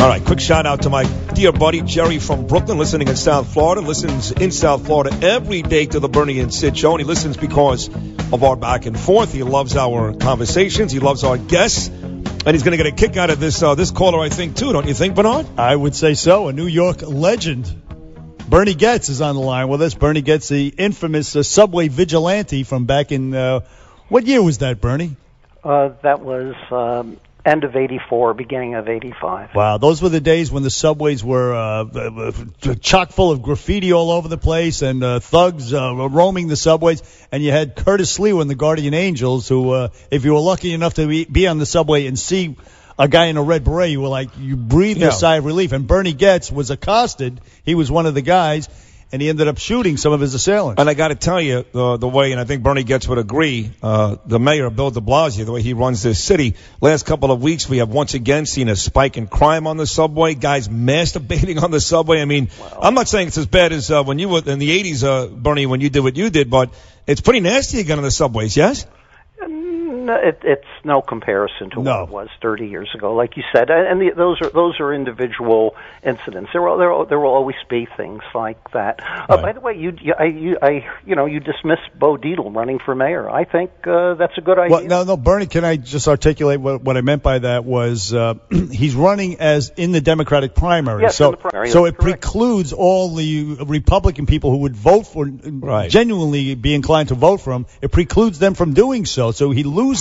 All right, quick shout out to my dear buddy Jerry from Brooklyn, listening in South Florida. Listens in South Florida every day to the Bernie and Sid show, and he listens because of our back and forth. He loves our conversations. He loves our guests, and he's going to get a kick out of this caller, I think, too. Don't you think, Bernard? I would say so. A New York legend. Bernie Goetz is on the line with us. Bernie Goetz, the infamous subway vigilante from back in, what year was that, Bernie? That was end of 84, beginning of 85. Wow, those were the days when the subways were chock full of graffiti all over the place and thugs roaming the subways. And you had Curtis Lee and the Guardian Angels who, if you were lucky enough to be on the subway and see a guy in a red beret, you breathed a sigh of relief. And Bernie Goetz was accosted. He was one of the guys, and he ended up shooting some of his assailants. And I got to tell you, the way, and I think Bernie Goetz would agree, the mayor, Bill de Blasio, the way he runs this city, last couple of weeks we have once again seen a spike in crime on the subway, guys masturbating on the subway. I mean, I'm not saying it's as bad as when you were in the 80s, Bernie, when you did what you did, but it's pretty nasty again on the subways, yes? It's no comparison to what it was 30 years ago, like you said. And those are individual incidents. There will always be things like that. Right. By the way, you dismissed Bo Dietl running for mayor. I think that's a good idea. Well, no, Bernie. Can I just articulate what I meant by that? Was he's running as in the Democratic primary? Yes, so in the primary. So it precludes all the Republican people who would vote for, genuinely be inclined to vote for him. It precludes them from doing so. So he loses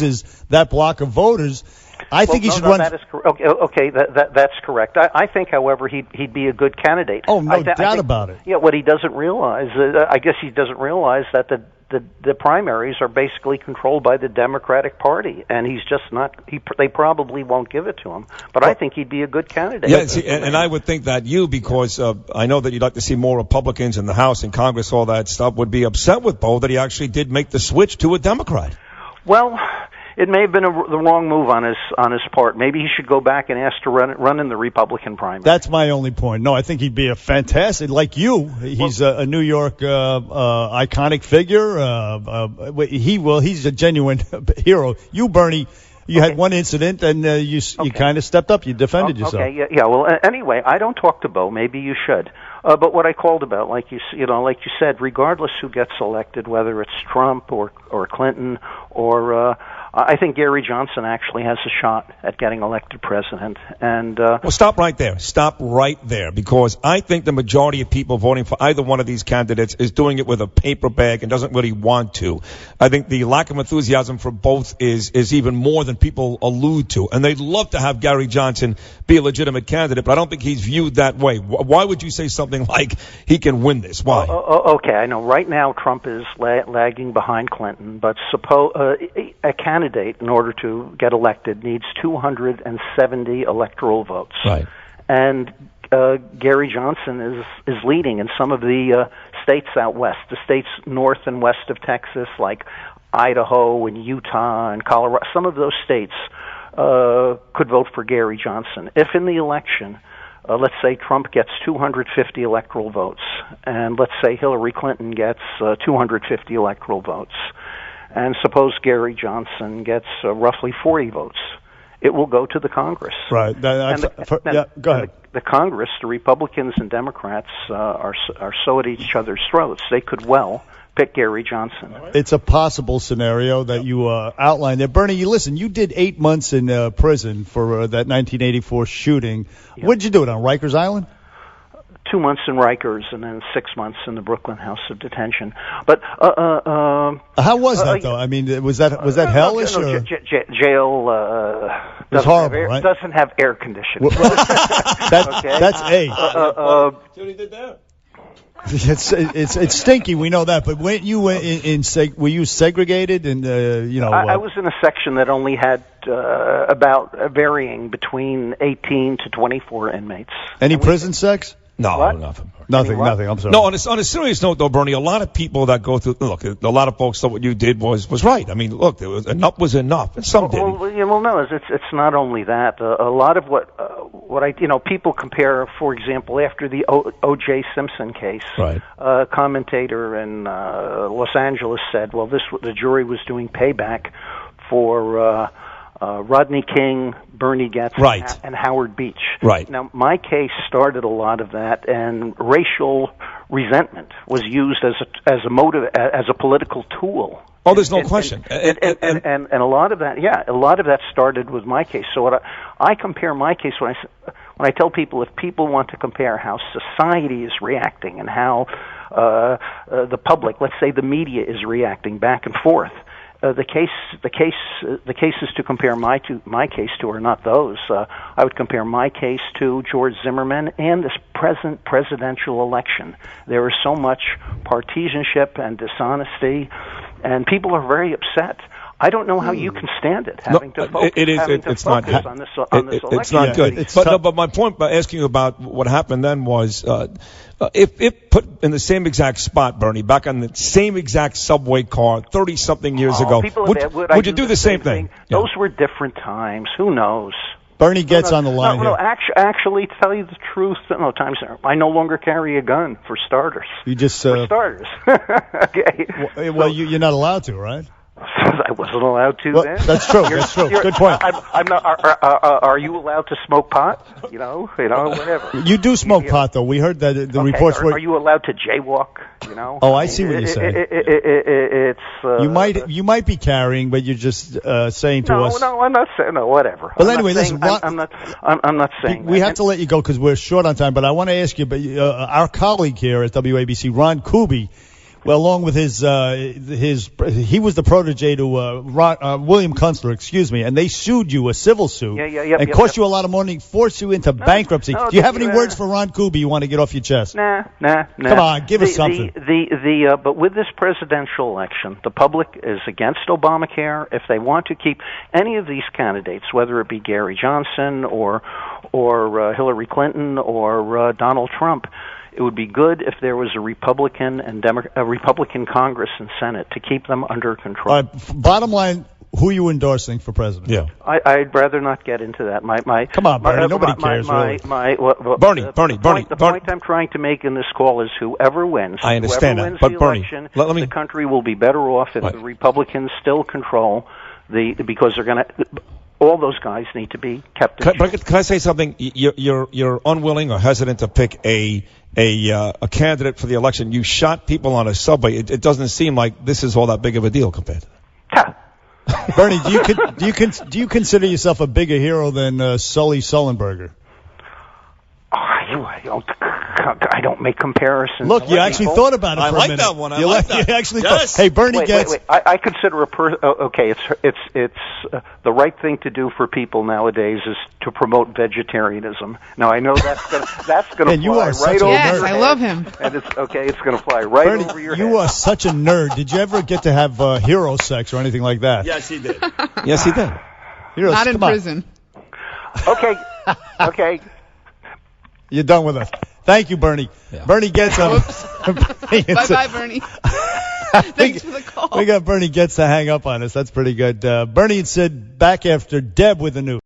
that block of voters. I think he should run. That is okay, that's correct. I think, however, he'd be a good candidate. Oh, no doubt about it. Yeah, what he doesn't realize, I guess he doesn't realize that the primaries are basically controlled by the Democratic Party, and he's just not. They probably won't give it to him. But I think he'd be a good candidate. Yeah, and I would think that because I know that you'd like to see more Republicans in the House and Congress, all that stuff, would be upset with Bo that he actually did make the switch to a Democrat. Well, it may have been the wrong move on his part. Maybe he should go back and ask to run in the Republican primary. That's my only point. No, I think he'd be a fantastic, like you. He's a New York iconic figure. He's a genuine hero. You, Bernie, you had one incident, and you kind of stepped up. You defended yourself. Okay, yeah. Well, anyway, I don't talk to Bo. Maybe you should. But what I called about, like you said, regardless who gets elected, whether it's Trump or Clinton or I think Gary Johnson actually has a shot at getting elected president. And well, stop right there. Stop right there, because I think the majority of people voting for either one of these candidates is doing it with a paper bag and doesn't really want to. I think the lack of enthusiasm for both is even more than people allude to. And they'd love to have Gary Johnson be a legitimate candidate, but I don't think he's viewed that way. Why would you say something like he can win this? Why? Okay, I know right now Trump is lagging behind Clinton, but suppose a candidate, in order to get elected, needs 270 electoral votes. Right. And Gary Johnson is leading in some of the states out west, the states north and west of Texas, like Idaho and Utah and Colorado. Some of those states could vote for Gary Johnson. If in the election, let's say Trump gets 250 electoral votes, and let's say Hillary Clinton gets 250 electoral votes, and suppose Gary Johnson gets roughly 40 votes, it will go to the Congress. Right. Go ahead. The Congress, the Republicans and Democrats are so at each other's throats, they could well pick Gary Johnson. It's a possible scenario that you outlined there. Bernie, you did 8 months in prison for that 1984 shooting. Yeah. What did you do it on Rikers Island? 2 months in Rikers and then 6 months in the Brooklyn House of Detention. But how was that though? I mean, was that hellish? No, jail was horrible, right? Doesn't have air conditioning. That's A. Judy did that. It's stinky. We know that. But when you were were you segregated? And I was in a section that only had about varying between 18 to 24 inmates. Any prison sex? No, what? nothing. Nothing. I'm sorry. No, on a serious note, though, Bernie, a lot of people that go through, look, a lot of folks thought what you did was right. I mean, look, enough was enough, and some didn't. Well, no, it's not only that. A lot of what people compare, for example, after the O.J. Simpson case, right. A commentator in Los Angeles said, well, the jury was doing payback for Rodney King, Bernie Goetz, Right. and Howard Beach. Right. Now, my case started a lot of that, and racial resentment was used as a motive, as a political tool. Oh, there's no question. And a lot of that, a lot of that started with my case. So what I compare my case when I tell people, if people want to compare how society is reacting and how the public, let's say the media, is reacting back and forth. The cases to compare my case to are not those. I would compare my case to George Zimmerman and this present presidential election. There is so much partisanship and dishonesty, and people are very upset. I don't know how you can stand it, having to focus, it's not good. on this election. It's not good. But my point by asking you about what happened then was, if put in the same exact spot, Bernie, back on the same exact subway car 30-something years ago, would you do the same thing? Those were different times. Who knows? Bernie gets on the line here. No, actually, to tell you the truth, I no longer carry a gun, for starters. You just... For starters. Okay. Well, you're not allowed to, right? I wasn't allowed to then. That's true. That's true. Good point. I'm not. Are you allowed to smoke pot? You know, whatever. You do smoke pot, though. We heard that the reports were. Are you allowed to jaywalk? You know. Oh, I see what you're saying. It's. You might be carrying, but you're just saying to us. No, I'm not saying. No, whatever. Well, anyway, listen. I'm not saying. We have to let you go because we're short on time. But I want to ask you, our colleague here at WABC, Ron Kuby. Well, along with he was the protege to William Kunstler, and they sued you, a civil suit, and cost you a lot of money, forced you into bankruptcy. Do you have any words for Ron Kuby you want to get off your chest? Nah. Come on, give us something. But with this presidential election, the public is against Obamacare. If they want to keep any of these candidates, whether it be Gary Johnson or Hillary Clinton or Donald Trump, it would be good if there was a Republican Congress and Senate to keep them under control. All right, bottom line, who are you endorsing for president? Yeah, I'd rather not get into that. Come on, Bernie. Nobody cares. Bernie. The point I'm trying to make in this call is whoever wins. I understand whoever that, wins but the Bernie, election, let me. The country will be better off if the Republicans still control because they're going to. All those guys need to be kept in check. Can I say something? You're unwilling or hesitant to pick a candidate for the election. You shot people on a subway. It doesn't seem like this is all that big of a deal compared to that. Bernie, do you consider yourself a bigger hero than Sully Sullenberger? I don't make comparisons. Look, you actually thought about it for a minute. I like that one. You actually yes. thought. Hey, Bernie Goetz. Wait. I consider it's the right thing to do for people nowadays is to promote vegetarianism. Now I know that's going to fly right over. Yes, your I head, love him. And it's going to fly right Bernie, over your head. you are such a nerd. Did you ever get to have hero sex or anything like that? Yes, he did. Yes, he did. Heroes, not in prison. Okay. You're done with us. Thank you, Bernie. Yeah. Bernie Goetz. Bye-bye, Bernie. Thanks for the call. We got Bernie Goetz to hang up on us. That's pretty good. Bernie and Sid back after Deb with the news.